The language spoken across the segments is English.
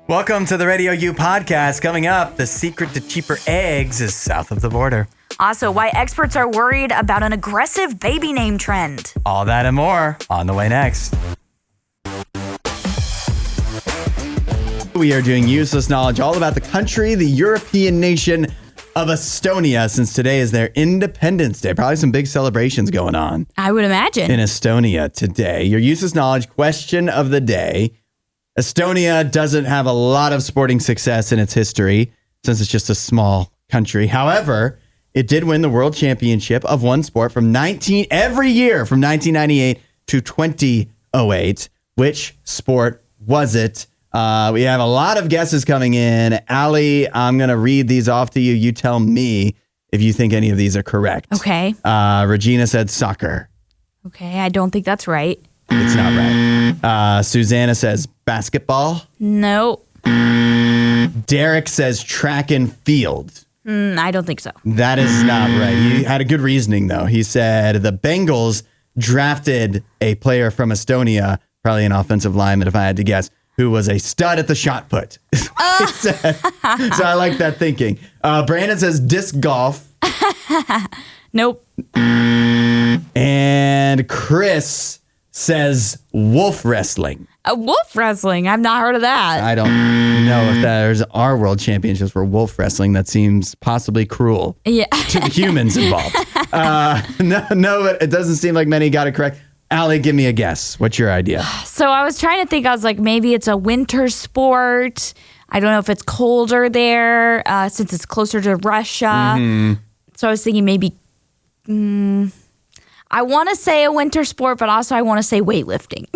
Welcome to the RadioU Podcast. Coming up, the secret to cheaper eggs is south of the border. Also, why experts are worried about an aggressive baby name trend. All that and more on the way next. We are doing useless knowledge all about the country, the European nation of Estonia, since today is their Independence Day. Probably some big celebrations going on. I would imagine. In Estonia today. Your useless knowledge question of the day. Estonia doesn't have a lot of sporting success in its history since it's just a small country. However, it did win the World Championship of one sport every year from 1998 to 2008. Which sport was it? We have a lot of guesses coming in. Allie, I'm going to read these off to you. You tell me if you think any of these are correct. Okay. Regina said soccer. Okay, I don't think that's right. It's not right. Susanna says basketball. No. Derek says track and field. I don't think so. That is not right. He had a good reasoning, though. He said the Bengals drafted a player from Estonia, probably an offensive lineman if I had to guess, who was a stud at the shot put. He said. So I like that thinking. Brandon says disc golf. Nope. And Chris says wolf wrestling. Wolf wrestling? I've not heard of that. I don't know if there's our world championships for wolf wrestling. That seems possibly cruel to the humans involved. No, it doesn't seem like many got it correct. Allie, give me a guess. What's your idea? So I was trying to think. I was like, maybe it's a winter sport. I don't know if it's colder there since it's closer to Russia. Mm-hmm. So I was thinking maybe... I want to say a winter sport, but also I want to say weightlifting.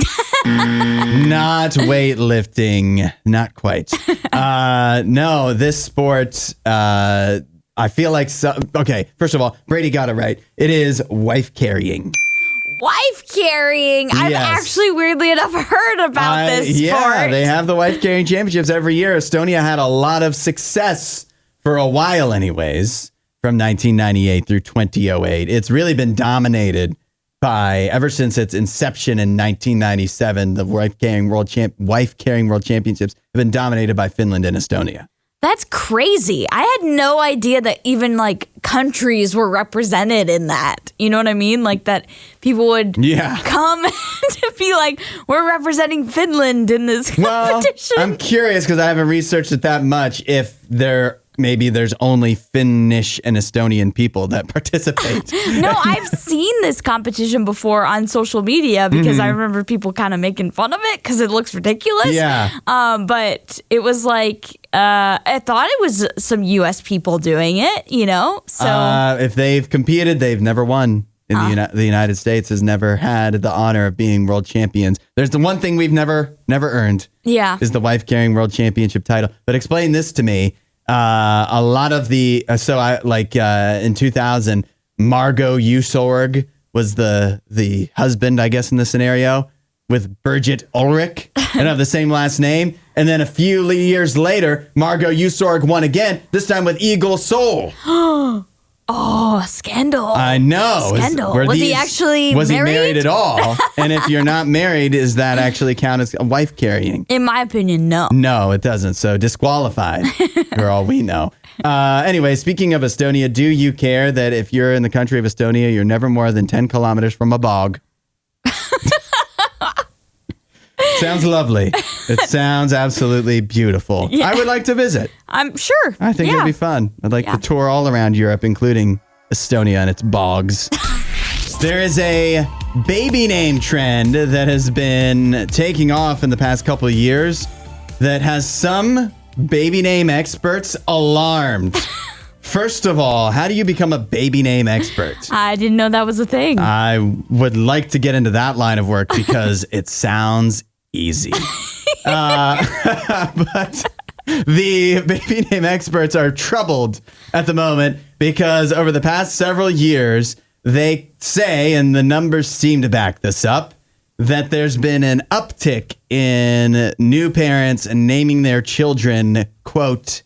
Not weightlifting. Not quite. No, this sport, I feel like... Okay, first of all, Brady got it right. It is wife carrying. Wife carrying. Yes. I've actually, weirdly enough, heard about this sport. Yeah, they have the wife carrying championships every year. Estonia had a lot of success for a while anyways, from 1998 through 2008. It's really been dominated by, ever since its inception in 1997, the wife carrying world championships have been dominated by Finland and Estonia. That's crazy. I had no idea that even like countries were represented in that. You know what I mean? Like that people would come to be like, we're representing Finland in this competition. I'm curious because I haven't researched it that much if maybe there's only Finnish and Estonian people that participate. No, I've seen this competition before on social media because I remember people kind of making fun of it because it looks ridiculous. Yeah. But it was like, I thought it was some U.S. people doing it, you know? So if they've competed, they've never won. The United States has never had the honor of being world champions. There's the one thing we've never earned. Yeah. Is the wife carrying world championship title. But explain this to me. A lot of the in 2000, Margot Usorg was the husband, I guess, in the scenario with Birgit Ulrich and have the same last name. And then a few years later, Margot Usorg won again, this time with Eagle Soul. Oh, scandal. I know. Scandal. Was he actually married? Was he married at all? And if you're not married, does that actually count as a wife carrying? In my opinion, no. No, it doesn't. So disqualified for all we know. Anyway, speaking of Estonia, do you care that if you're in the country of Estonia, you're never more than 10 kilometers from a bog? Sounds lovely. It sounds absolutely beautiful. Yeah. I would like to visit. I'm sure. I think it'd be fun. I'd like to tour all around Europe, including Estonia and its bogs. There is a baby name trend that has been taking off in the past couple of years that has some baby name experts alarmed. First of all, how do you become a baby name expert? I didn't know that was a thing. I would like to get into that line of work because it sounds easy. But the baby name experts are troubled at the moment because over the past several years, they say, and the numbers seem to back this up, that there's been an uptick in new parents and naming their children, quote,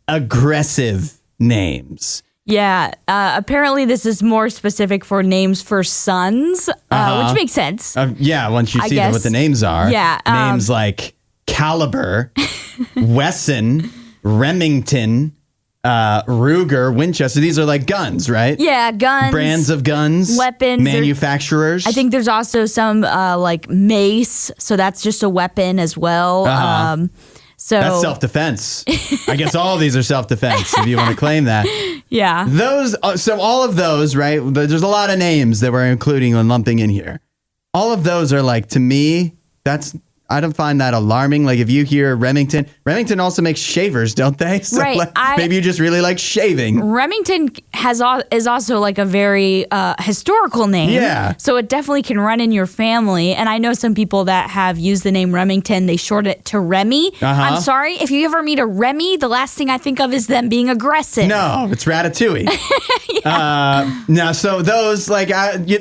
aggressive names. Yeah, apparently this is more specific for names for sons, which makes sense. Yeah, once you see what the names are. Yeah, names like Caliber, Wesson, Remington, Ruger, Winchester. These are like guns, right? Yeah, guns. Brands of guns. Weapons. Manufacturers. I think there's also some like mace. So that's just a weapon as well. So that's self-defense. I guess all of these are self-defense if you want to claim that. Yeah. So all of those, right? There's a lot of names that we're including and lumping in here. All of those are like, to me, I don't find that alarming. Like if you hear Remington also makes shavers, don't they? So right. Like, maybe you just really like shaving. Remington is also like a very historical name. Yeah. So it definitely can run in your family. And I know some people that have used the name Remington. They short it to Remy. I'm sorry. If you ever meet a Remy, the last thing I think of is them being aggressive. No, it's Ratatouille. Now, so those, like,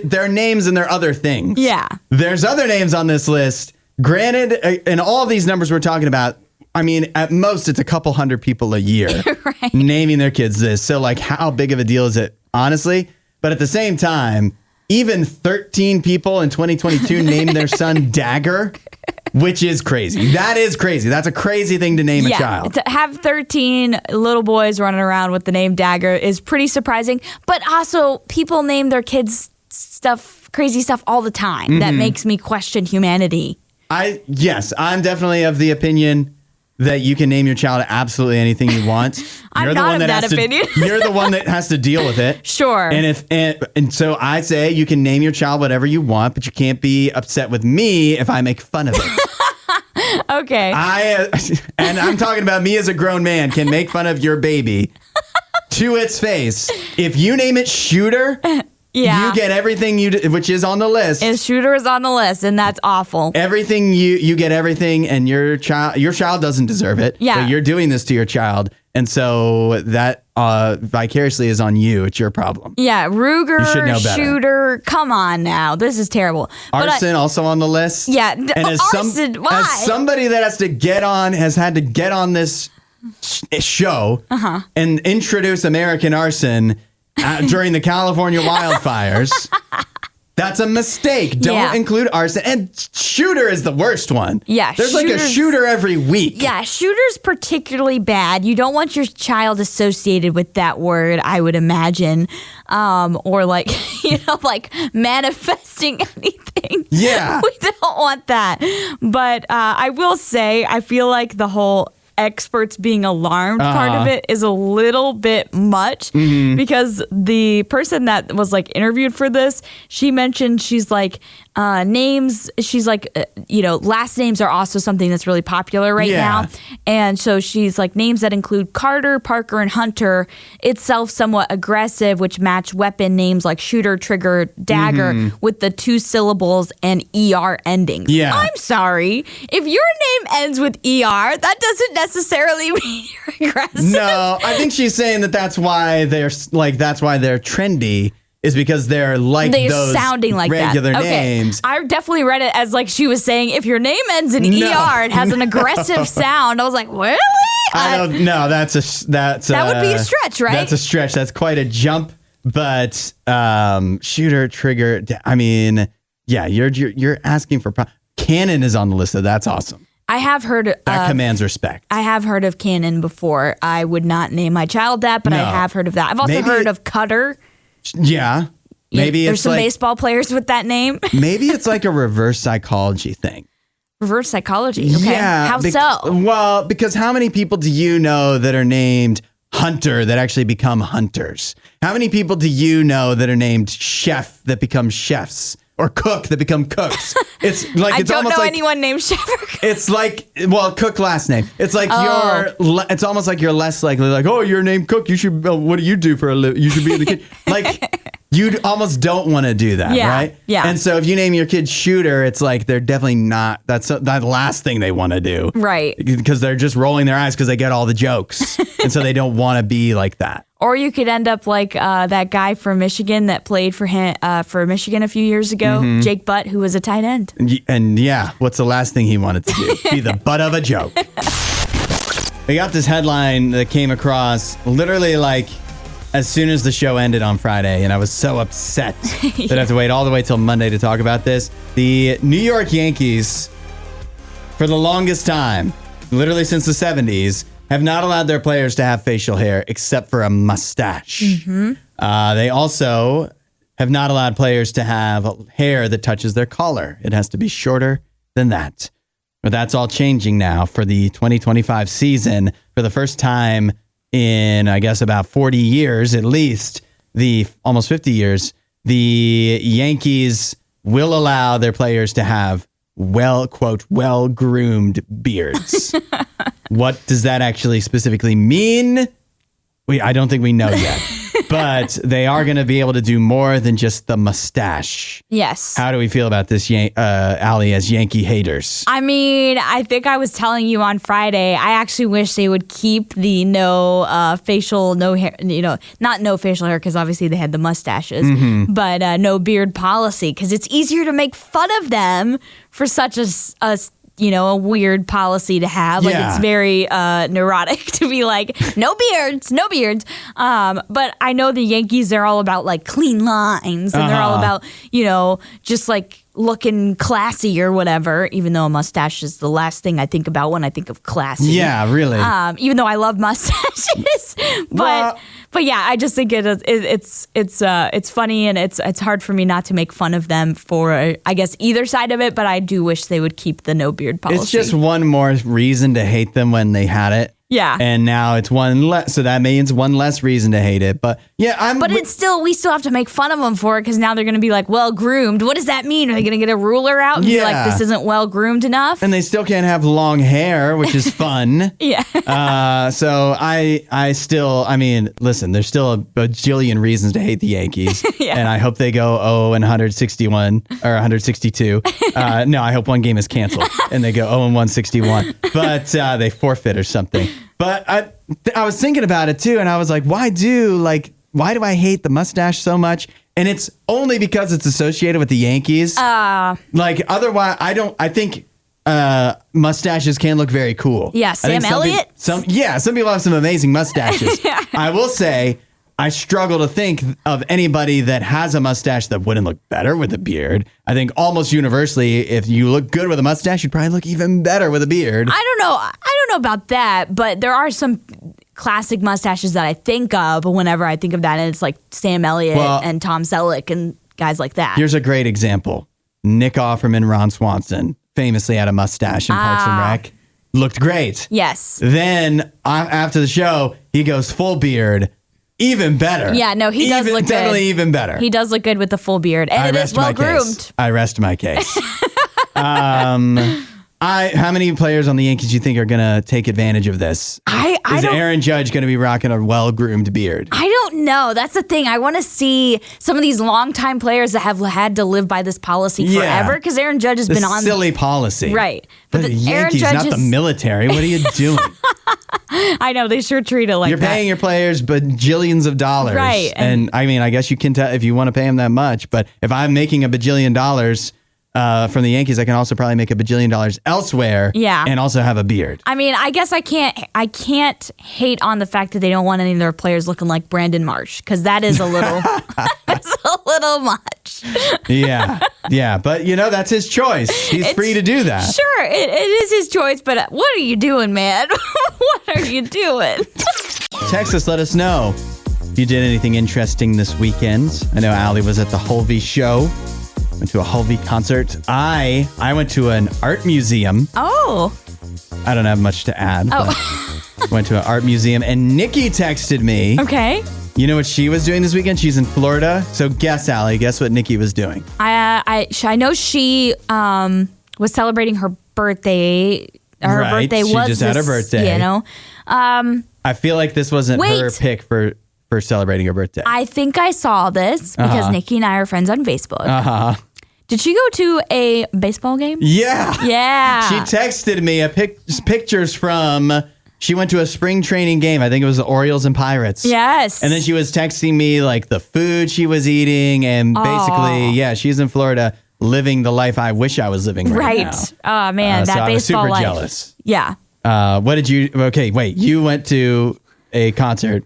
they're names and they're other things. Yeah. There's other names on this list. Granted, in all of these numbers we're talking about, I mean, at most it's a couple hundred people a year right. naming their kids this. So, like, how big of a deal is it, honestly? But at the same time, even 13 people in 2022 named their son Dagger, which is crazy. That is crazy. That's a crazy thing to name a child. To have 13 little boys running around with the name Dagger is pretty surprising. But also, people name their kids crazy stuff all the time. Mm-hmm. That makes me question humanity. Yes, I'm definitely of the opinion that you can name your child absolutely anything you want. I'm not of that opinion. You're the one that has to deal with it. Sure. And so I say you can name your child whatever you want, but you can't be upset with me if I make fun of it. Okay. And I'm talking about me as a grown man can make fun of your baby to its face. If you name it Shooter, yeah. You get everything which is on the list. And Shooter is on the list, and that's awful. Everything you get everything, and your child doesn't deserve it. Yeah. But you're doing this to your child, and so that vicariously is on you. It's your problem. Yeah, Ruger, you should know better. Shooter. Come on now, this is terrible. Arson also on the list. Yeah, and arson. Why? As somebody that has had to get on this show and introduce American arson. During the California wildfires. That's a mistake. Don't include arson. And Shooter is the worst one. Yeah. There's like a Shooter every week. Yeah, Shooter's particularly bad. You don't want your child associated with that word, I would imagine. Or like, like manifesting anything. Yeah. We don't want that. But I will say, I feel like the whole experts being alarmed part of it is a little bit much because the person that was like interviewed for this, she mentioned she's like names, she's like last names are also something that's really popular right now, and so she's like names that include Carter, Parker, and Hunter itself somewhat aggressive, which match weapon names like Shooter, Trigger, Dagger with the 2 syllables and ER endings. Yeah. I'm sorry, if your name ends with ER, that doesn't necessarily mean you're aggressive. No, I think she's saying that's why they're trendy. Is because they're those sounding like regular that. names. I definitely read it as like she was saying, if your name ends in ER, it has an aggressive sound. I was like, really? I don't know. That would be a stretch, right? That's a stretch. That's quite a jump. But Shooter, Trigger. I mean, yeah, you're asking for. Cannon is on the list. So that's awesome. I have heard that commands respect. I have heard of Cannon before. I would not name my child that, but I have heard of that. I've also heard of Cutter. Yeah. Maybe there's some baseball players with that name. Maybe it's like a reverse psychology thing. Reverse psychology? Okay. Yeah. How so? Well, because how many people do you know that are named Hunter that actually become hunters? How many people do you know that are named Chef that become chefs? Or Cook that become cooks? It's like I don't know anyone named Chef or Cook. It's like, Cook last name. It's like it's almost like you're less likely, like, oh, you're named Cook. You should, what do you do for a living? You should be in the kitchen. Like, you almost don't want to do that, right? Yeah. And so if you name your kid Shooter, it's like they're definitely not, that's the last thing they want to do. Right. Because they're just rolling their eyes because they get all the jokes. And so they don't want to be like that. Or you could end up like that guy from Michigan that played for Michigan a few years ago, Jake Butt, who was a tight end. And what's the last thing he wanted to do? Be the butt of a joke. We got this headline that came across literally like as soon as the show ended on Friday, and I was so upset that I have to wait all the way till Monday to talk about this. The New York Yankees, for the longest time, literally since the 70s, have not allowed their players to have facial hair except for a mustache. They also have not allowed players to have hair that touches their collar. It has to be shorter than that. But that's all changing now for the 2025 season. For the first time in, I guess, about 40 years, at least, almost 50 years, the Yankees will allow their players to have well-groomed beards. What does that actually specifically mean? I don't think we know yet. But they are going to be able to do more than just the mustache. Yes. How do we feel about this, Allie, as Yankee haters? I mean, I think I was telling you on Friday, I actually wish they would keep the no hair, not no facial hair, because obviously they had the mustaches, but no beard policy, because it's easier to make fun of them for such a weird policy to have. Like, it's very neurotic to be like, no beards. But I know the Yankees, they're all about like clean lines, and they're all about, just like looking classy or whatever, even though a mustache is the last thing I think about when I think of classy. Yeah, really. Even though I love mustaches. But yeah, I just think it's funny, and it's hard for me not to make fun of them for, I guess, either side of it, but I do wish they would keep the no beard policy. It's just one more reason to hate them when they had it. Yeah. And now it's one less, so that means one less reason to hate it. But yeah, we still have to make fun of them for it, because now they're going to be like, well groomed. What does that mean? Are they going to get a ruler out and be like, this isn't well groomed enough? And they still can't have long hair, which is fun. Yeah. So I mean, listen, there's still a bajillion reasons to hate the Yankees. Yeah. And I hope they go 0-161 or 162. No, I hope one game is canceled and they go 0-161. But they forfeit or something. But I was thinking about it too, and I was like, why do I hate the mustache so much? And it's only because it's associated with the Yankees. Otherwise, I think mustaches can look very cool. Yeah, Sam Elliott. Some people have some amazing mustaches. Yeah. I will say, I struggle to think of anybody that has a mustache that wouldn't look better with a beard. I think almost universally, if you look good with a mustache, you'd probably look even better with a beard. I don't know about that, but there are some classic mustaches that I think of whenever I think of that, and it's like Sam Elliott and Tom Selleck and guys like that. Here's a great example. Nick Offerman, Ron Swanson, famously had a mustache in Parks and Rec. Looked great. Yes. Then after the show, he goes full beard. Even better. Yeah, no, he does look good. Definitely even better. He does look good with the full beard. And it is well groomed. I rest my case. How many players on the Yankees do you think are going to take advantage of this? Is Aaron Judge going to be rocking a well-groomed beard? I don't know. That's the thing. I want to see some of these longtime players that have had to live by this policy forever, because Aaron Judge has been on... silly policy. Right. But the Yankees, not the military. What are you doing? I know, they sure treat it like You're paying your players bajillions of dollars. Right. And I mean, I guess you can tell if you want to pay them that much, but if I'm making a bajillion dollars from the Yankees, I can also probably make a bajillion dollars elsewhere. Yeah. And also have a beard. I mean, I guess I can't hate on the fact that they don't want any of their players looking like Brandon Marsh, because that is a little that's a little much. Yeah. But that's his choice. He's free to do that. Sure, it is his choice, but what are you doing, man? What are you doing? Text us, let us know if you did anything interesting this weekend. I know Allie was at the Hulvey show. Went to a Hulvey concert. I went to an art museum. Oh. I don't have much to add. Went to an art museum, and Nikki texted me. Okay. You know what she was doing this weekend? She's in Florida. So guess, Allie, guess what Nikki was doing? I know she was celebrating her birthday. Her birthday was just had her birthday. I feel like this wasn't her pick for celebrating her birthday. I think I saw this because Nikki and I are friends on Facebook. Did she go to a baseball game? Yeah. She Yeah. texted me pictures from... She went to a spring training game. I think it was the Orioles and Pirates. Yes. And then she was texting me like the food she was eating, and basically, she's in Florida living the life I wish I was living right now. Oh man, that so baseball I was super life. jealous. Yeah. What did you? Okay, wait. You went to a concert.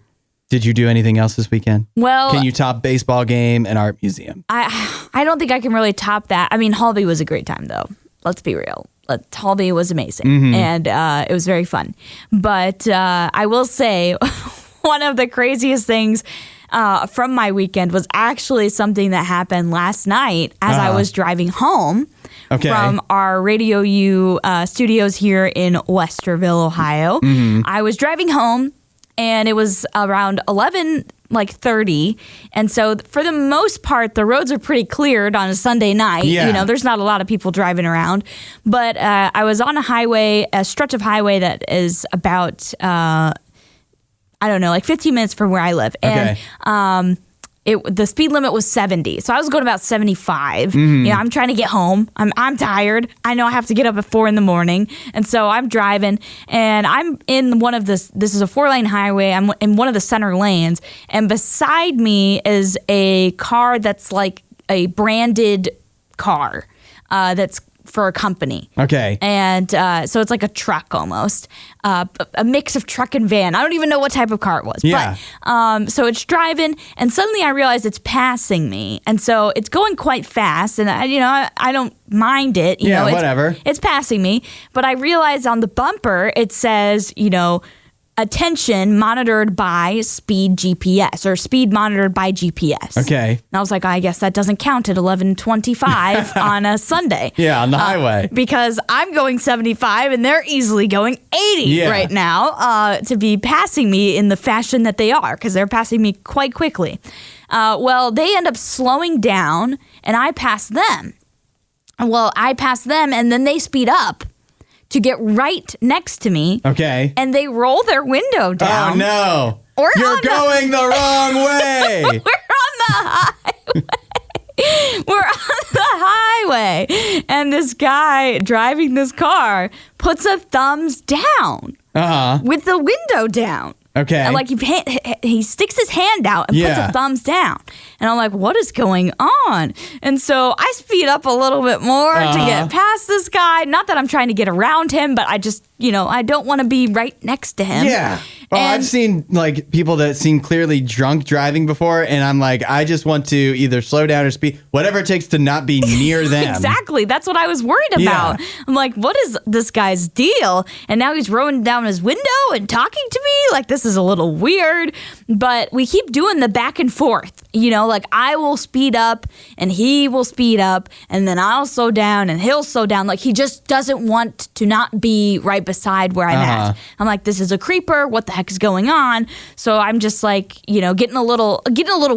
Did you do anything else this weekend? Well, can you top baseball game and art museum? I don't think I can really top that. I mean, Hulvey was a great time though. Let's be real. Talby was amazing, and it was very fun. But I will say, one of the craziest things from my weekend was actually something that happened last night as I was driving home from our Radio U studios here in Westerville, Ohio. I was driving home, and it was around 11:30, and so for the most part, the roads are pretty cleared on a Sunday night. There's not a lot of people driving around, but I was on a stretch of highway that is about 15 minutes from where I live, and the speed limit was 70. So I was going about 75. I'm trying to get home. I'm tired. I know I have to get up at 4 a.m. And so I'm driving, and I'm in this is a 4-lane highway. I'm in one of the center lanes, and beside me is a car that's like a branded car that's for a company. And so it's like a truck almost, a mix of truck and van. I don't even know what type of car it was. But so it's driving, and suddenly I realize it's passing me, and so it's going quite fast, and I don't mind it. Whatever. It's passing me, but I realize on the bumper it says, attention monitored by speed GPS or speed monitored by GPS. And I was like, I guess that doesn't count at 11:25 on a Sunday. On the highway. Because I'm going 75 and they're easily going 80 right now to be passing me in the fashion that they are, because they're passing me quite quickly. Well, they end up slowing down and I pass them. Well, I pass them and then they speed up to get right next to me. And they roll their window down. Oh, no. You're going the wrong way. We're on the highway. We're on the highway. And this guy driving this car puts a thumbs down with the window down. And like he sticks his hand out and puts a thumbs down. And I'm like, what is going on? And so I speed up a little bit more to get past this guy. Not that I'm trying to get around him, but I just, I don't want to be right next to him. Well, I've seen like people that seem clearly drunk driving before, and I'm like, I just want to either slow down or speed, whatever it takes to not be near them. Exactly. That's what I was worried about. I'm like, what is this guy's deal? And now he's rolling down his window and talking to me. Like, this is a little weird. But we keep doing the back and forth. Like I will speed up and he will speed up, and then I'll slow down and he'll slow down. Like he just doesn't want to not be right beside where I'm at. I'm like, this is a creeper. What the heck is going on? So I'm just like, getting a little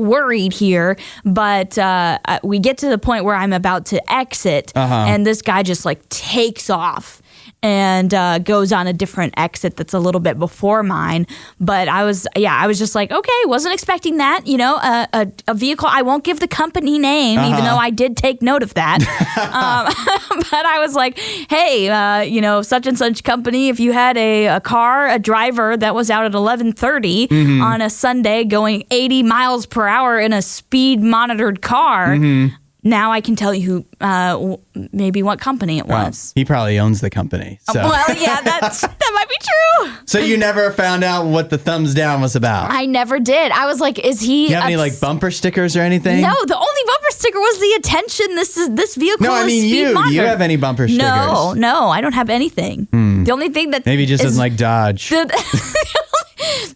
worried here. But we get to the point where I'm about to exit, and this guy just like takes off and goes on a different exit that's a little bit before mine. But I was just like, okay, wasn't expecting that. A vehicle. I won't give the company name, even though I did take note of that. But I was like, hey, such and such company, if you had a driver that was out at 11:30 on a Sunday going 80 miles per hour in a speed monitored car, now I can tell you maybe what company it was. He probably owns the company. So. Well, yeah, that might be true. So you never found out what the thumbs down was about? I never did. I was like, is he... Do you have any like bumper stickers or anything? No, the only bumper sticker was the attention. This vehicle is speed monitored. Do you have any bumper stickers? No, I don't have anything. The only thing that... Maybe he just doesn't like Dodge.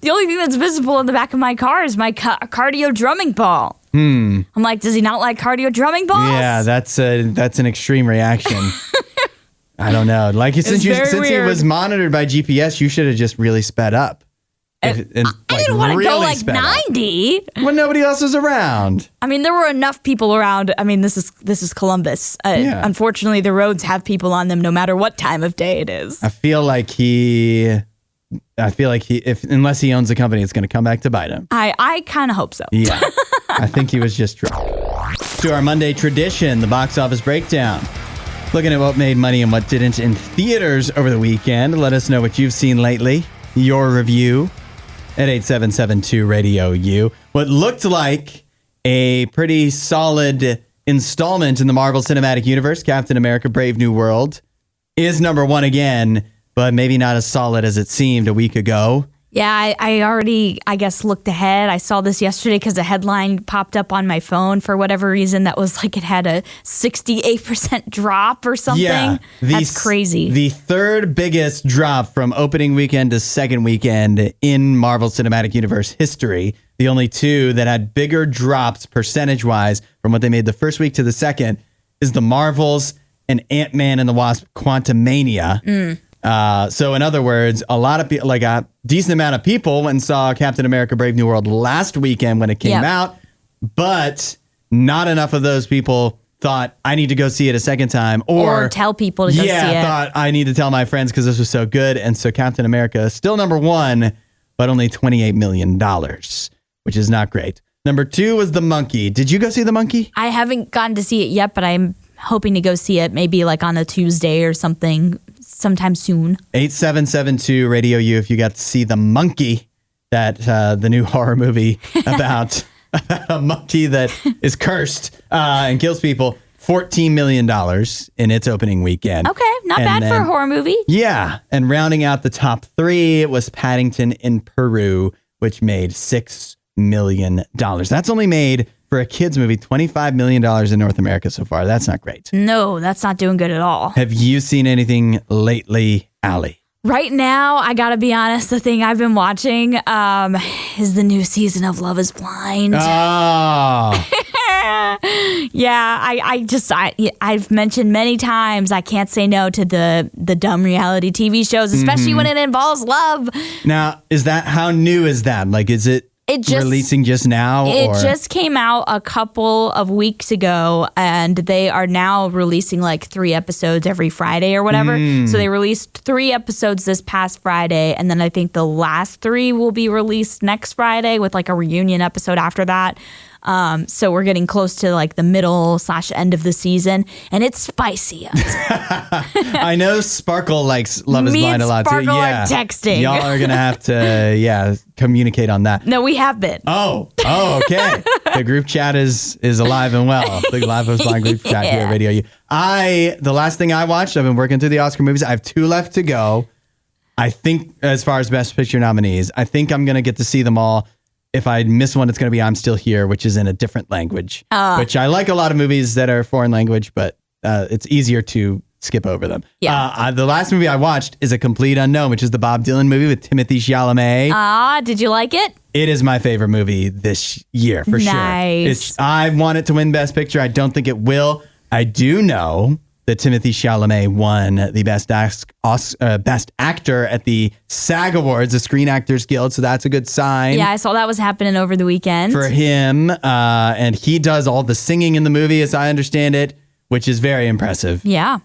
The only thing that's visible in the back of my car is my cardio drumming ball. I'm like, does he not like cardio drumming balls? Yeah, that's an extreme reaction. I don't know. Like since he was monitored by GPS, you should have just really sped up. I didn't want to go like 90 when nobody else was around. I mean, there were enough people around. I mean, this is Columbus. Unfortunately, the roads have people on them no matter what time of day it is. I feel like unless he owns the company, it's going to come back to bite him. I kind of hope so. Yeah. I think he was just drunk. To our Monday tradition, the box office breakdown. Looking at what made money and what didn't in theaters over the weekend. Let us know what you've seen lately. Your review at 8772 Radio U. What looked like a pretty solid installment in the Marvel Cinematic Universe, Captain America: Brave New World, is number one again, but maybe not as solid as it seemed a week ago. Yeah, I already, I guess, looked ahead. I saw this yesterday because a headline popped up on my phone for whatever reason that was like it had a 68% drop or something. Yeah, that's crazy. The third biggest drop from opening weekend to second weekend in Marvel Cinematic Universe history. The only two that had bigger drops percentage-wise from what they made the first week to the second is the Marvels and Ant-Man and the Wasp Quantumania. So in other words, a lot of people, like a decent amount of people went and saw Captain America Brave New World last weekend when it came out, but not enough of those people thought I need to go see it a second time or tell people to go see it. Yeah, thought I need to tell my friends because this was so good. And so Captain America is still number one, but only $28 million, which is not great. Number two was The Monkey. Did you go see The Monkey? I haven't gotten to see it yet, but I'm hoping to go see it maybe like on a Tuesday or something sometime soon. 8772 Radio U if you got to see The Monkey, that the new horror movie about a monkey that is cursed and kills people. $14 million in its opening weekend. Okay, not bad for a horror movie. Yeah, and rounding out the top three, it was Paddington in Peru, which made $6 million. That's only made, for a kid's movie, $25 million in North America so far. That's not great. No, that's not doing good at all. Have you seen anything lately, Allie? Right now, I gotta be honest, the thing I've been watching is the new season of Love is Blind. Oh. Yeah, I've mentioned many times I can't say no to the dumb reality TV shows, especially when it involves love. Now, how new is that? Like, is it releasing just now? It just came out a couple of weeks ago, and they are now releasing like 3 episodes every Friday or whatever. So they released 3 episodes this past Friday, and then I think the last 3 will be released next Friday with like a reunion episode after that. So we're getting close to like the middle/end of the season, and it's spicy. I know Sparkle likes Love is Blind a lot too. Sparkle are texting. Y'all are gonna have to communicate on that. No, we have been. Oh, okay. The group chat is alive and well. The Love is Blind group chat here at Radio U. The last thing I watched, I've been working through the Oscar movies. I have 2 left to go. I think as far as Best Picture nominees, I think I'm gonna get to see them all. If I miss one, it's going to be I'm Still Here, which is in a different language, which I like a lot of movies that are foreign language, but it's easier to skip over them. Yeah. The last movie I watched is A Complete Unknown, which is the Bob Dylan movie with Timothée Chalamet. Did you like it? It is my favorite movie this year, for sure. I want it to win Best Picture. I don't think it will. I do know that Timothée Chalamet won the Best Actor at the SAG Awards, the Screen Actors Guild, so that's a good sign. Yeah, I saw that was happening over the weekend. For him, and he does all the singing in the movie, as I understand it, which is very impressive. Yeah.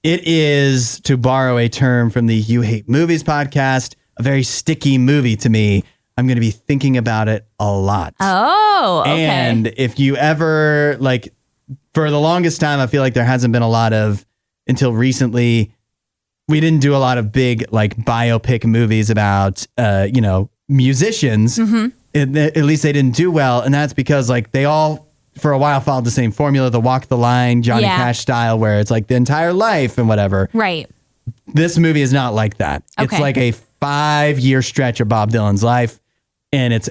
It is, to borrow a term from the You Hate Movies podcast, a very sticky movie to me. I'm going to be thinking about it a lot. Oh, okay. And if you ever, like, for the longest time, I feel like there hasn't been a lot of, until recently, we didn't do a lot of big like biopic movies about, musicians. At least they didn't do well. And that's because like they all, for a while, followed the same formula, the Walk the Line, Johnny Cash style, where it's like the entire life and whatever. Right. This movie is not like that. Okay. It's like a 5-year stretch of Bob Dylan's life. And it's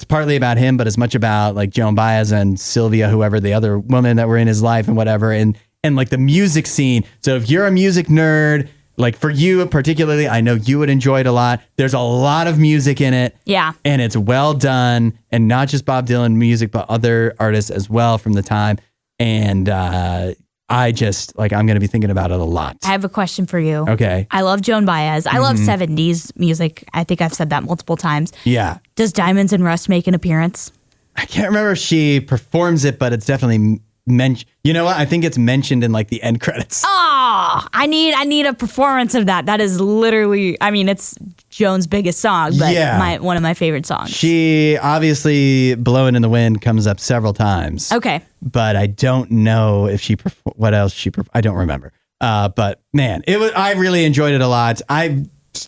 partly about him, but as much about like Joan Baez and Sylvia, whoever the other women that were in his life and whatever. And like the music scene. So if you're a music nerd, like for you particularly, I know you would enjoy it a lot. There's a lot of music in it. Yeah. And it's well done. And not just Bob Dylan music, but other artists as well from the time. And I'm going to be thinking about it a lot. I have a question for you. Okay. I love Joan Baez. I love 70s music. I think I've said that multiple times. Yeah. Does Diamonds and Rust make an appearance? I can't remember if she performs it, but it's definitely mentioned. You know what? I think it's mentioned in like the end credits. Oh, I need a performance of that. That is literally, I mean, it's Joan's biggest song, but one of my favorite songs. She obviously, Blowing in the Wind comes up several times. Okay. But I don't know if what else I don't remember. But man, I really enjoyed it a lot. I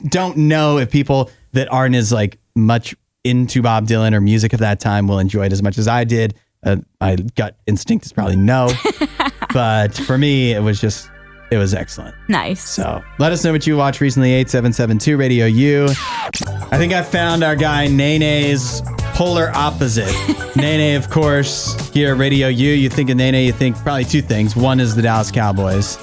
don't know if people that aren't as like much into Bob Dylan or music of that time will enjoy it as much as I did. My gut instinct is probably no. But for me, it was It was excellent. Nice. So let us know what you watched recently, 8772 Radio U. I think I found our guy Nene's polar opposite. Nene, of course, here at Radio U. You think of Nene, you think probably two things. One is the Dallas Cowboys.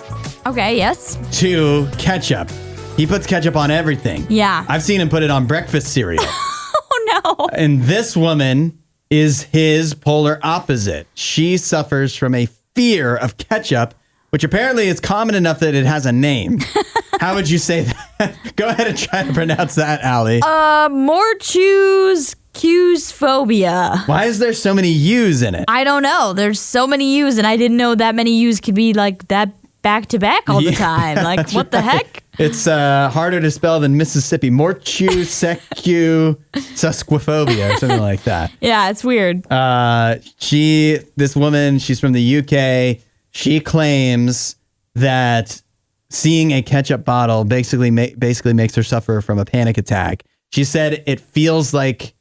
Okay, yes. 2, ketchup. He puts ketchup on everything. Yeah. I've seen him put it on breakfast cereal. Oh, no. And this woman is his polar opposite. She suffers from a fear of ketchup, which apparently is common enough that it has a name. How would you say that? Go ahead and try to pronounce that, Allie. More Q's phobia. Why is there so many U's in it? I don't know. There's so many U's, and I didn't know that many U's could be like that back to back all the time. Like, what the heck? It's harder to spell than Mississippi. Morchu, secu, susquiphobia, or something like that. Yeah, it's weird. This woman, she's from the UK. She claims that seeing a ketchup bottle basically makes her suffer from a panic attack. She said it feels like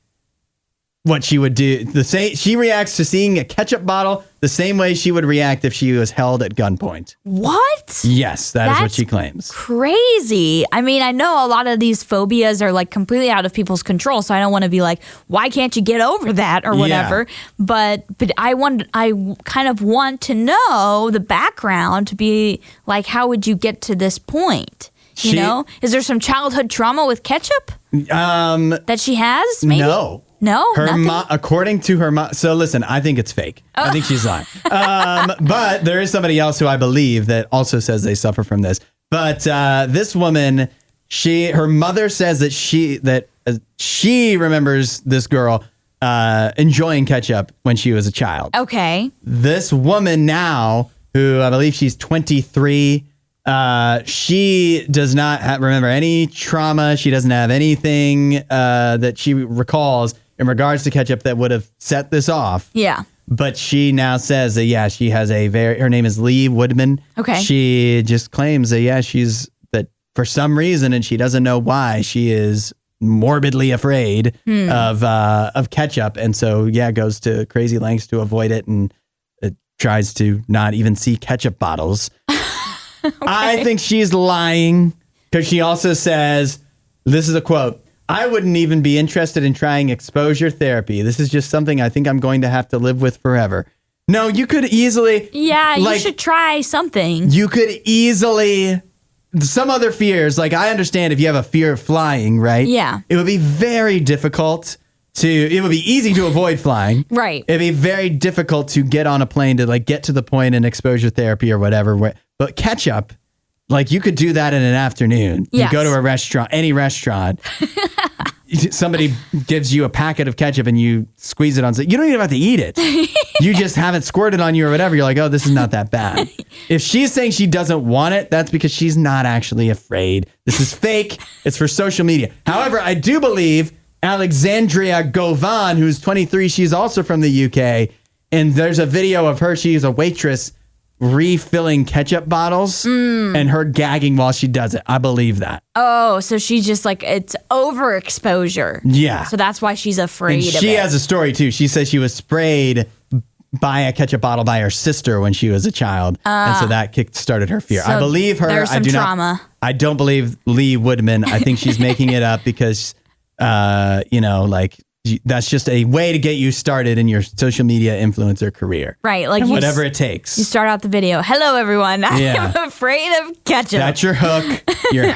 what she would do. She reacts to seeing a ketchup bottle the same way she would react if she was held at gunpoint. What? Yes, that's what she claims. Crazy. I mean, I know a lot of these phobias are like completely out of people's control, so I don't want to be like, why can't you get over that or whatever? Yeah. But I kind of want to know the background to be like, how would you get to this point? You know, is there some childhood trauma with ketchup that she has? Maybe? No, nothing? According to her mom. So listen, I think it's fake. I think she's lying. But there is somebody else who I believe that also says they suffer from this. But this woman, her mother says that she remembers this girl enjoying ketchup when she was a child. Okay. This woman now, who I believe she's 23, she does not remember any trauma. She doesn't have anything that she recalls in regards to ketchup that would have set this off. Yeah. But she now says that, she has her name is Lee Woodman. Okay. She just claims that, that for some reason, and she doesn't know why, she is morbidly afraid of ketchup. And so, goes to crazy lengths to avoid it and tries to not even see ketchup bottles. Okay. I think she's lying because she also says, this is a quote, "I wouldn't even be interested in trying exposure therapy. This is just something I think I'm going to have to live with forever." No, you could easily. Yeah, you should try something. You could easily. Some other fears, like I understand if you have a fear of flying, right? Yeah. It would be very difficult it would be easy to avoid flying. Right. It'd be very difficult to get on a plane to get to the point in exposure therapy or whatever. But ketchup, you could do that in an afternoon. Yes. You go to a restaurant, any restaurant, somebody gives you a packet of ketchup and you squeeze it on. You don't even have to eat it. You just have it squirted on you or whatever. You're like, oh, this is not that bad. If she's saying she doesn't want it, that's because she's not actually afraid. This is fake. It's for social media. However, I do believe Alexandria Govan, who's 23, she's also from the UK, and there's a video of her. She's a waitress refilling ketchup bottles and her gagging while she does it. I believe that. Oh, so she's just it's overexposure. Yeah. So that's why she's afraid of it. She has a story too. She says she was sprayed by a ketchup bottle by her sister when she was a child. And so that started her fear. So I believe her. There's some trauma. I don't believe Lee Woodman. I think she's making it up because, that's just a way to get you started in your social media influencer career. Right. Whatever it takes. You start out the video. Hello, everyone. I'm afraid of ketchup. That's your hook. You're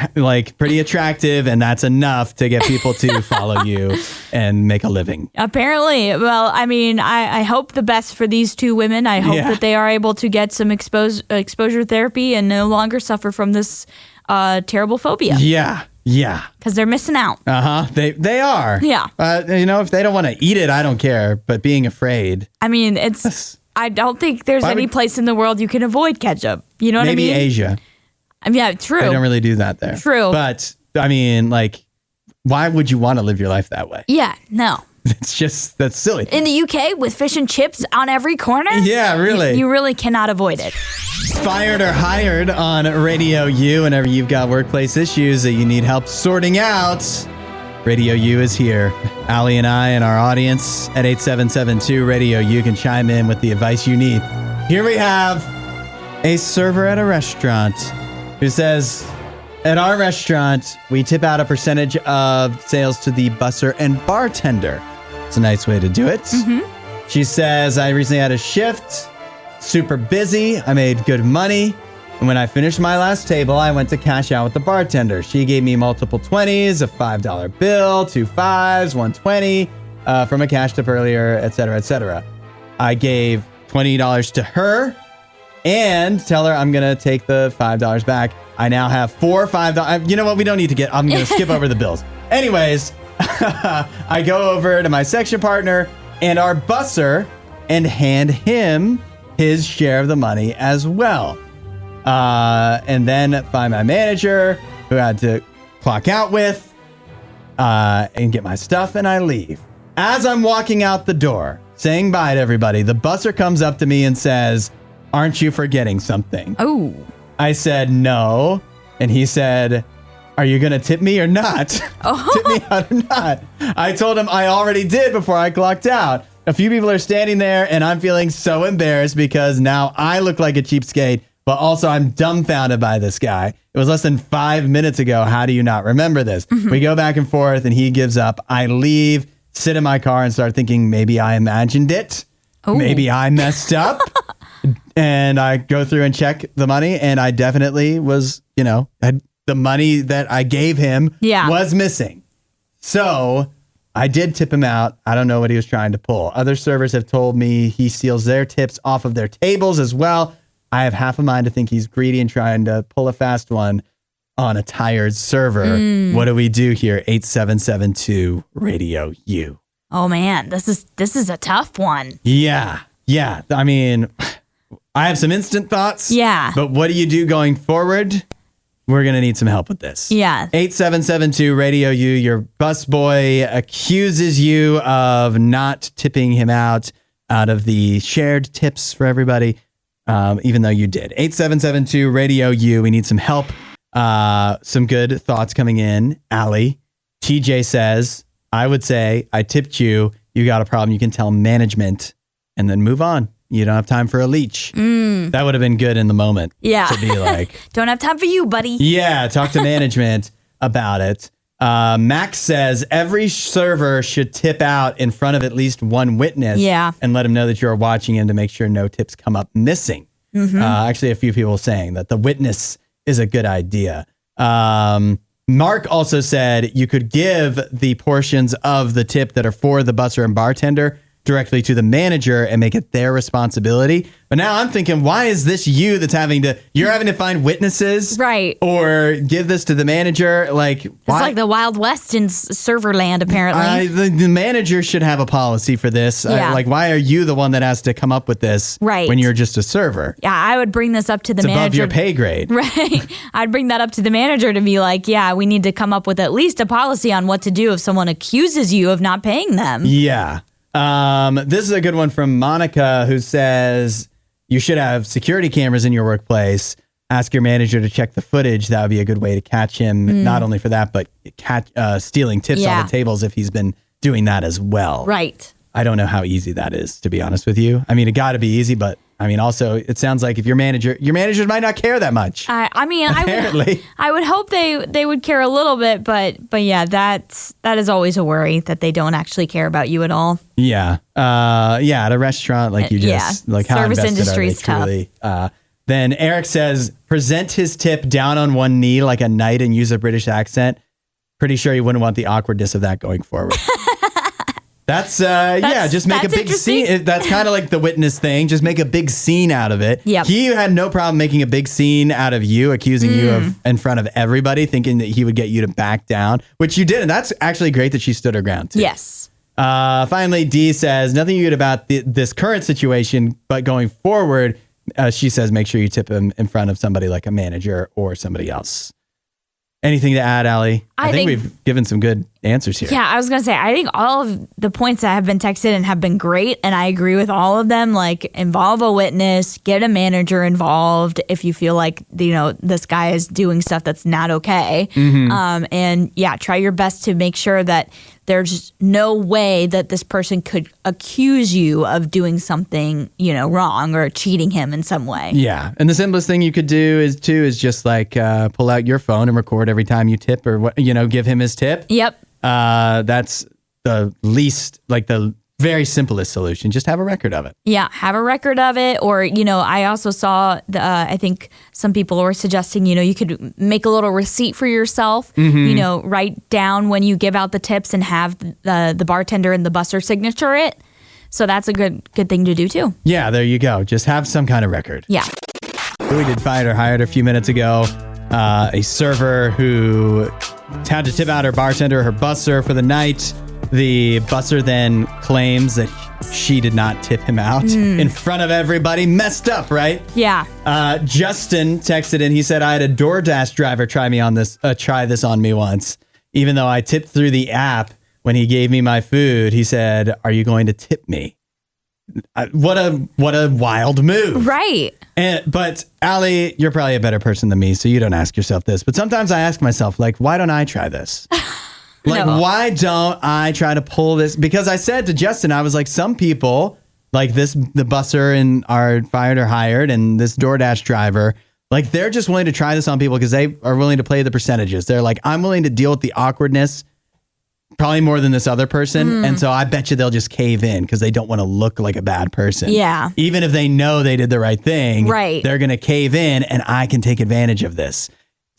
pretty attractive, and that's enough to get people to follow you and make a living. Apparently. Well, I mean, I hope the best for these two women. I hope that they are able to get some exposure therapy and no longer suffer from this terrible phobia. Yeah. Yeah. Because they're missing out. Uh-huh. They are. Yeah. If they don't want to eat it, I don't care. But being afraid. I mean, I don't think there's any place in the world you can avoid ketchup. You know what I mean? Maybe Asia. Yeah, true. They don't really do that there. True. But, I mean, why would you want to live your life that way? Yeah, no. That's silly. In the UK, with fish and chips on every corner? Yeah, really. You really cannot avoid it. Fired or hired on Radio U. Whenever you've got workplace issues that you need help sorting out, Radio U is here. Allie and I and our audience at 8772 Radio U can chime in with the advice you need. Here we have a server at a restaurant who says, at our restaurant, we tip out a percentage of sales to the busser and bartender. It's a nice way to do it. Mm-hmm. She says, I recently had a shift, super busy. I made good money. And when I finished my last table, I went to cash out with the bartender. She gave me multiple 20s, a $5 bill, 2 5s, 120 from a cash tip earlier, et cetera, et cetera. I gave $20 to her and tell her I'm going to take the $5 back. I now have 4 $5. You know what? We don't need to I'm going to skip over the bills. Anyways, I go over to my section partner and our busser and hand him his share of the money as well. And then find my manager who I had to clock out with and get my stuff, and I leave. As I'm walking out the door, saying bye to everybody, the busser comes up to me and says, aren't you forgetting something? Oh. I said, no. And he said, are you going to tip me or not? Oh. Tip me out or not? I told him I already did before I clocked out. A few people are standing there, and I'm feeling so embarrassed because now I look like a cheapskate. But also, I'm dumbfounded by this guy. It was less than 5 minutes ago. How do you not remember this? Mm-hmm. We go back and forth, and he gives up. I leave, sit in my car, and start thinking maybe I imagined it. Ooh. Maybe I messed up. And I go through and check the money, and I definitely was, the money that I gave him was missing. So I did tip him out. I don't know what he was trying to pull. Other servers have told me he steals their tips off of their tables as well. I have half a mind to think he's greedy and trying to pull a fast one on a tired server. What do we do here? 8772 Radio U. Oh man, this is a tough one. Yeah. I mean, I have some instant thoughts. Yeah. But what do you do going forward? We're going to need some help with this. Yeah. 8772 Radio U. Your busboy accuses you of not tipping him out of the shared tips for everybody. Even though you did. 8772 Radio U. We need some help. Some good thoughts coming in. Allie. TJ says, I would say I tipped you. You got a problem. You can tell management and then move on. You don't have time for a leech. That would have been good in the moment. Yeah. To be like, don't have time for you, buddy. Yeah. Talk to management about it. Max says every server should tip out in front of at least one witness and let him know that you're watching him to make sure no tips come up missing. Mm-hmm. Actually, a few people saying that the witness is a good idea. Mark also said you could give the portions of the tip that are for the busser and bartender directly to the manager and make it their responsibility. But now I'm thinking, why is this you that's you're having to find witnesses? Right. Or give this to the manager? Like, it's like the Wild West in server land, apparently. The manager should have a policy for this. Yeah. Why are you the one that has to come up with this when you're just a server? Yeah, I would bring this up to the manager. It's above your pay grade. Right. I'd bring that up to the manager to be like, yeah, we need to come up with at least a policy on what to do if someone accuses you of not paying them. Yeah. This is a good one from Monica, who says you should have security cameras in your workplace. Ask your manager to check the footage. That would be a good way to catch him, not only for that, but stealing tips on the tables if he's been doing that as well. Right. I don't know how easy that is, to be honest with you. I mean, it got to be easy, but I mean, also, it sounds like if your manager might not care that much. I mean, apparently. I would hope they would care a little bit, but yeah, that is always a worry that they don't actually care about you at all. Yeah. At a restaurant, like you just, like how service invested industry are they is tough. truly? Then Eric says, present his tip down on one knee like a knight and use a British accent. Pretty sure you wouldn't want the awkwardness of that going forward. That's just make a big scene. That's kind of like the witness thing. Just make a big scene out of it. Yep. He had no problem making a big scene out of you, accusing you of in front of everybody, thinking that he would get you to back down, which you did. And that's actually great that she stood her ground too. Yes. Finally, Dee says, nothing good about this current situation, but going forward, she says, make sure you tip him in front of somebody like a manager or somebody else. Anything to add, Allie? I think we've given some good answers here. Yeah, I was going to say, I think all of the points that have been texted and have been great, and I agree with all of them. Like, involve a witness, get a manager involved if you feel like, this guy is doing stuff that's not okay. Mm-hmm. And yeah, try your best to make sure that there's no way that this person could accuse you of doing something, wrong or cheating him in some way. Yeah. And the simplest thing you could do is just like pull out your phone and record every time you tip or, give him his tip. Yep. That's the least, like the very simplest solution. Just have a record of it. Yeah, have a record of it. Or, I also saw, I think some people were suggesting, you could make a little receipt for yourself, write down when you give out the tips and have the bartender and the busser signature it. So that's a good thing to do too. Yeah, there you go. Just have some kind of record. Yeah. We did Fired or Hired a few minutes ago. A server who had to tip out her bartender, her busser for the night. The busser then claims that she did not tip him out in front of everybody. Messed up, right? Yeah. Justin texted in. He said, I had a DoorDash driver try this on me once. Even though I tipped through the app when he gave me my food, he said, are you going to tip me? What a wild move. Right. But Allie, you're probably a better person than me, so you don't ask yourself this. But sometimes I ask myself, like, why don't I try this? Why don't I try to pull this? Because I said to Justin, I was like, some people, like the busser and our Fired or Hired and this DoorDash driver, like they're just willing to try this on people because they are willing to play the percentages. They're like, I'm willing to deal with the awkwardness probably more than this other person. And so I bet you they'll just cave in because they don't want to look like a bad person. Yeah. Even if they know they did the right thing, right, they're going to cave in and I can take advantage of this.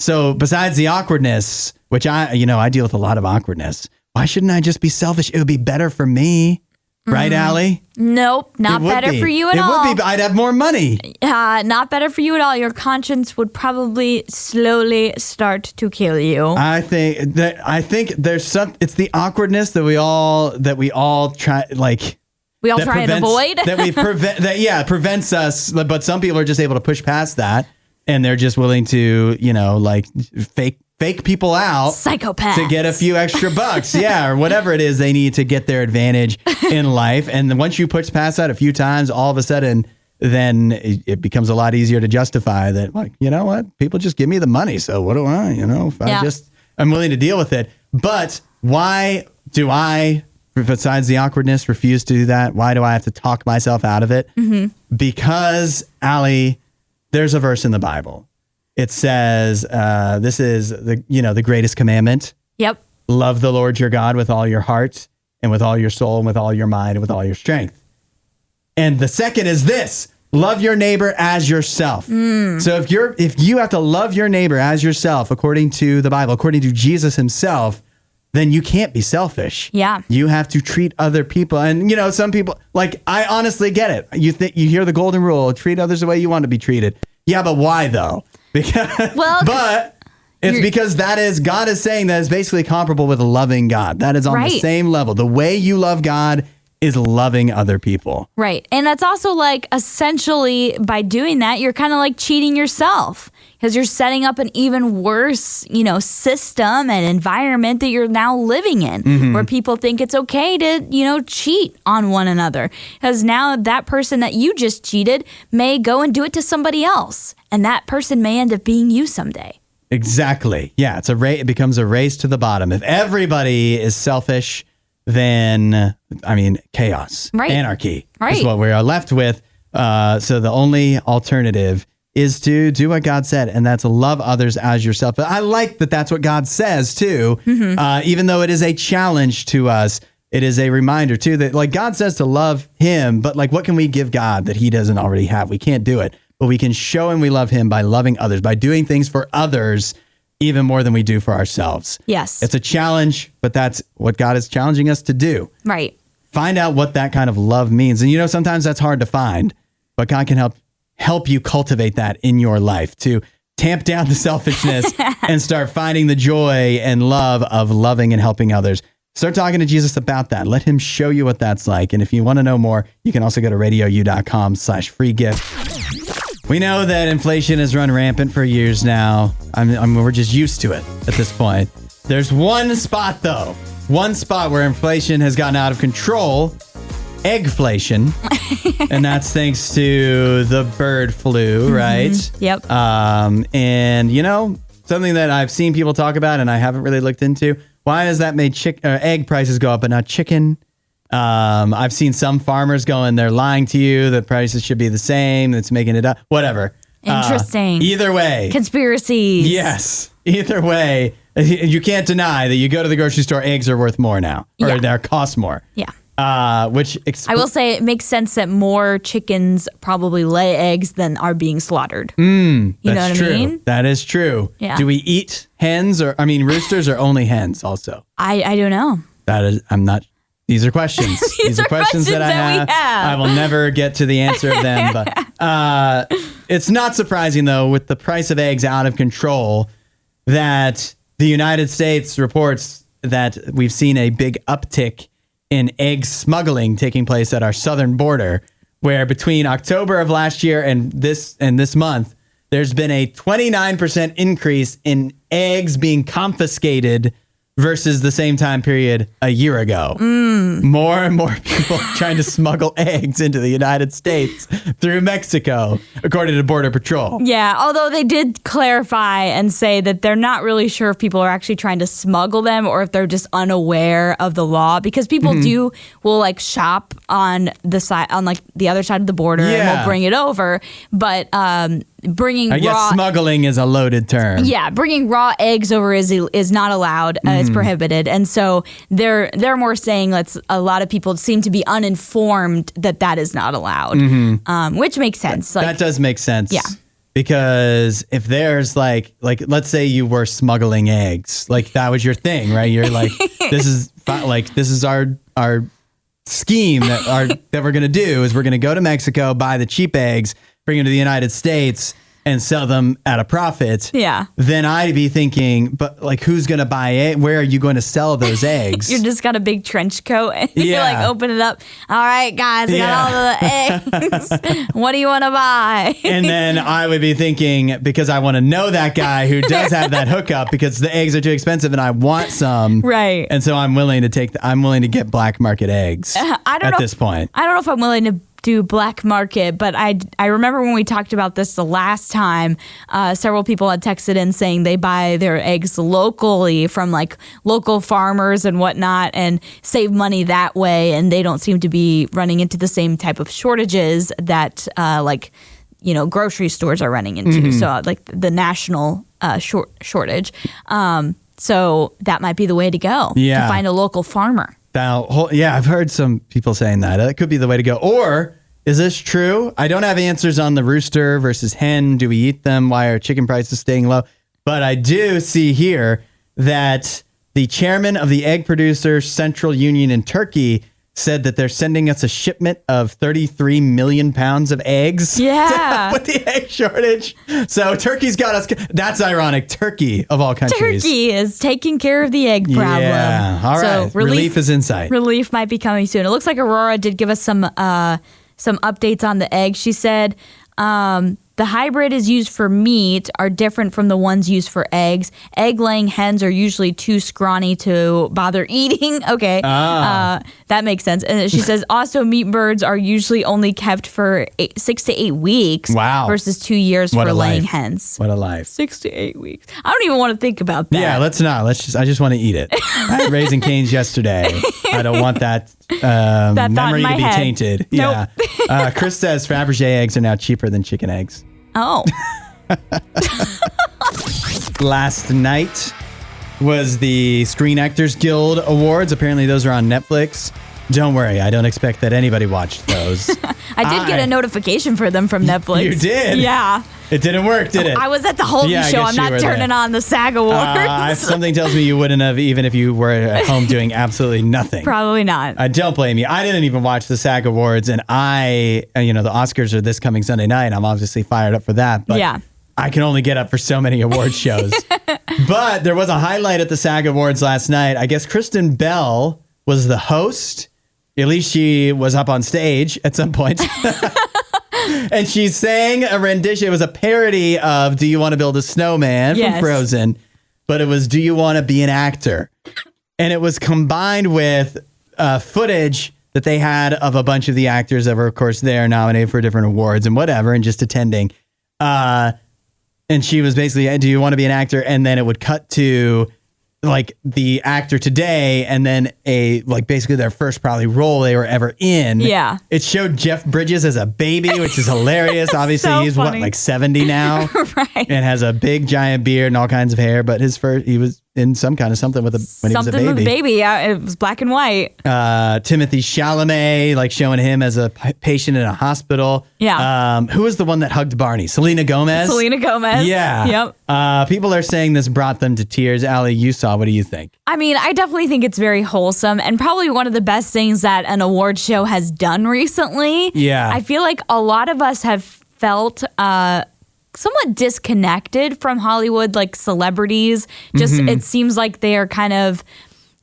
So besides the awkwardness, which I deal with a lot of awkwardness, why shouldn't I just be selfish? It would be better for me. Right, Allie? Nope, not better for you at all. It would be. I'd have more money. Not better for you at all. Your conscience would probably slowly start to kill you. I think there's some. It's the awkwardness that we all try like. We all try and avoid. That prevents us. But some people are just able to push past that, and they're just willing to fake people out, psychopaths, to get a few extra bucks, or whatever it is they need to get their advantage in life. And then once you push past that a few times, all of a sudden, then it becomes a lot easier to justify that, like, you know what, people just give me the money, so what do I, I'm willing to deal with it. But why do I, besides the awkwardness, refuse to do that? Why do I have to talk myself out of it? Mm-hmm. Because, Allie, there's a verse in the Bible. It says, this is the greatest commandment. Yep. Love the Lord your God with all your heart and with all your soul and with all your mind and with all your strength. And the second is this: love your neighbor as yourself. So if you have to love your neighbor as yourself, according to the Bible, according to Jesus himself, then you can't be selfish. Yeah. You have to treat other people. And, some people, like, I honestly get it. You hear the golden rule, treat others the way you want to be treated. Yeah, but why though? But it's because God is saying that is basically comparable with loving God. That is on the same level. The way you love God is loving other people. Right. And that's also like essentially by doing that, you're kind of like cheating yourself because you're setting up an even worse, system and environment that you're now living in where people think it's okay to, cheat on one another. Because now that person that you just cheated may go and do it to somebody else. And that person may end up being you someday. Exactly. Yeah. It becomes a race to the bottom. If everybody is selfish, then, chaos, anarchy is what we are left with. So the only alternative is to do what God said, and that's love others as yourself. But I like that that's what God says, too. Even though it is a challenge to us, it is a reminder, too, that like God says to love him, but like what can we give God that he doesn't already have? We can't do it, but we can show him we love him by loving others, by doing things for others even more than we do for ourselves. Yes. It's a challenge, but that's what God is challenging us to do. Right. Find out what that kind of love means. And sometimes that's hard to find, but God can help you cultivate that in your life to tamp down the selfishness and start finding the joy and love of loving and helping others. Start talking to Jesus about that. Let him show you what that's like. And if you want to know more, you can also go to radiou.com/free gift. We know that inflation has run rampant for years now. We're just used to it at this point. There's one spot, though. One spot where inflation has gotten out of control. Eggflation. And that's thanks to the bird flu, right? Yep. And, something that I've seen people talk about and I haven't really looked into. Why has that made egg prices go up but not chicken? I've seen some farmers going, they're lying to you. The prices should be the same. That's making it up. Whatever. Interesting. Either way. Conspiracies. Yes. Either way, you can't deny that you go to the grocery store, eggs are worth more now. Or they cost more. Yeah. I will say it makes sense that more chickens probably lay eggs than are being slaughtered. You know what I mean? That is true. Yeah. Do we eat hens roosters or only hens also? I don't know. I'm not. These are questions. These are questions that I have. I will never get to the answer of them. But it's not surprising, though, with the price of eggs out of control, that the United States reports that we've seen a big uptick in egg smuggling taking place at our southern border, where between October of last year and this month, there's been a 29% increase in eggs being confiscated versus the same time period a year ago. More and more people trying to smuggle eggs into the United States through Mexico, according to Border Patrol. Yeah, although they did clarify and say that they're not really sure if people are actually trying to smuggle them or if they're just unaware of the law, because people will like shop on the side, on like the other side of the border, and will bring it over. But bringing I guess smuggling is a loaded term. Yeah, bringing raw eggs over is not allowed. It's prohibited, and so they're more saying that a lot of people seem to be uninformed that is not allowed, which makes sense. That does make sense. Yeah, because if there's like let's say you were smuggling eggs, like that was your thing, right? You're like this is our scheme that we're gonna do is we're gonna go to Mexico, buy the cheap eggs, bring them to the United States, and sell them at a profit. Yeah. Then I'd be thinking, but like, who's going to buy it? Where are you going to sell those eggs? You just got a big trench coat and you like open it up. All right, guys, I got all the eggs. What do you want to buy? And then I would be thinking, because I want to know that guy who does have that hookup, because the eggs are too expensive and I want some. Right. And so I'm willing to get black market eggs at this point. I don't know if I'm willing to do black market, but I remember when we talked about this the last time, several people had texted in saying they buy their eggs locally from like local farmers and whatnot and save money that way, and they don't seem to be running into the same type of shortages that grocery stores are running into. So like the national shortage. So that might be the way to go. Yeah. To find a local farmer. Now, I've heard some people saying that. That could be the way to go. Or, is this true? I don't have answers on the rooster versus hen. Do we eat them? Why are chicken prices staying low? But I do see here that the chairman of the Egg Producers Central Union in Turkey said that they're sending us a shipment of 33 million pounds of eggs. Yeah. With the egg shortage. So Turkey's got us. That's ironic. Turkey, of all countries. Turkey is taking care of the egg problem. Yeah. All right. So relief is in sight. Relief might be coming soon. It looks like Aurora did give us some updates on the egg. She said, the hybrid is used for meat are different from the ones used for eggs. Egg-laying hens are usually too scrawny to bother eating. Okay, that makes sense. And she says also meat birds are usually only kept for 6 to 8 weeks. Wow. Versus 2 years for laying hens. What a life. 6 to 8 weeks. I don't even want to think about that. Yeah, let's not. I just want to eat it. I had Raising Cane's yesterday. I don't want that memory to be tainted. Nope. Yeah. Chris says Fabergé eggs are now cheaper than chicken eggs. Oh. Last night was the Screen Actors Guild Awards. Apparently those are on Netflix. Don't worry, I don't expect that anybody watched those. I did get a notification for them from Netflix. You did? Yeah. It didn't work, did it? I was at the Holden show. I'm not turning on the SAG Awards. Something tells me you wouldn't have, even if you were at home doing absolutely nothing. Probably not. I don't blame you. I didn't even watch the SAG Awards, and the Oscars are this coming Sunday night. I'm obviously fired up for that. But yeah. I can only get up for so many award shows. But there was a highlight at the SAG Awards last night. I guess Kristen Bell was the host. At least she was up on stage at some point. And she sang a rendition. It was a parody of Do You Want to Build a Snowman from Frozen. But it was Do You Want to Be an Actor? And it was combined with footage that they had of a bunch of the actors that were, of course, there nominated for different awards and whatever and just attending. And she was basically, do you want to be an actor? And then it would cut to like the actor today, and then basically their first probably role they were ever in. Yeah. It showed Jeff Bridges as a baby, which is hilarious. Obviously, So he's funny. like 70 now. Right. And has a big giant beard and all kinds of hair. But he was in some kind of something when he was a Something baby. with a baby. Yeah, it was black and white. Timothy Chalamet, like showing him as a patient in a hospital. Yeah. Who was the one that hugged Barney? Selena Gomez? Selena Gomez. Yeah. Yep. People are saying this brought them to tears. Allie, you saw. What do you think? I mean, I definitely think it's very wholesome and probably one of the best things that an award show has done recently. Yeah. I feel like a lot of us have felt somewhat disconnected from Hollywood, like celebrities. Just it seems like they are kind of,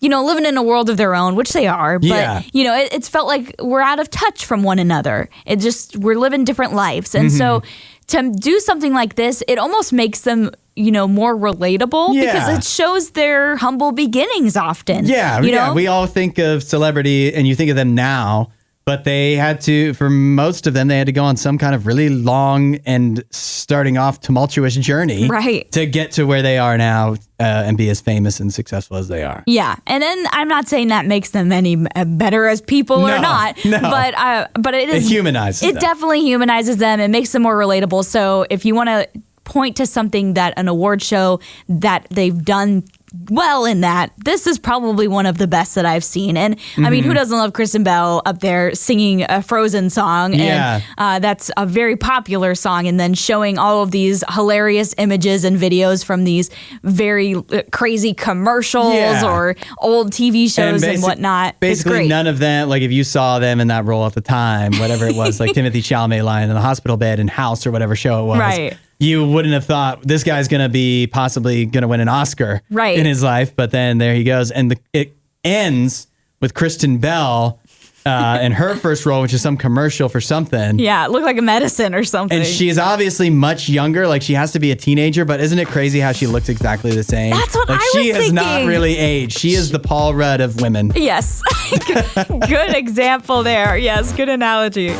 living in a world of their own, which they are. But, it's felt like we're out of touch from one another. We're living different lives. And so to do something like this, it almost makes them, more relatable because it shows their humble beginnings often. Yeah. We all think of celebrity and you think of them now. But they had to, for most of them, they had to go on some kind of really long and starting off tumultuous journey to get to where they are now and be as famous and successful as they are. Yeah. And then I'm not saying that makes them any better as people or not. No. But it humanizes them. It definitely humanizes them. It makes them more relatable. So if you want to point to something that an award show that they've done well in that, this is probably one of the best that I've seen. And I mean, who doesn't love Kristen Bell up there singing a Frozen song? Yeah. And that's a very popular song. And then showing all of these hilarious images and videos from these very crazy commercials or old TV shows and whatnot. Basically, none of them, like if you saw them in that role at the time, whatever it was, like Timothy Chalamet lying in the hospital bed in House or whatever show it was. Right. You wouldn't have thought this guy's going to be possibly going to win an Oscar in his life. But then there he goes. And it ends with Kristen Bell in her first role, which is some commercial for something. Yeah, it looked like a medicine or something. And she is obviously much younger. Like she has to be a teenager. But isn't it crazy how she looks exactly the same? That's what like, I was thinking. She has not really aged. She is the Paul Rudd of women. Yes. Good example there. Yes, good analogy.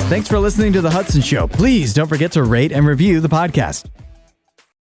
Thanks for listening to The Hudson Show. Please don't forget to rate and review the podcast.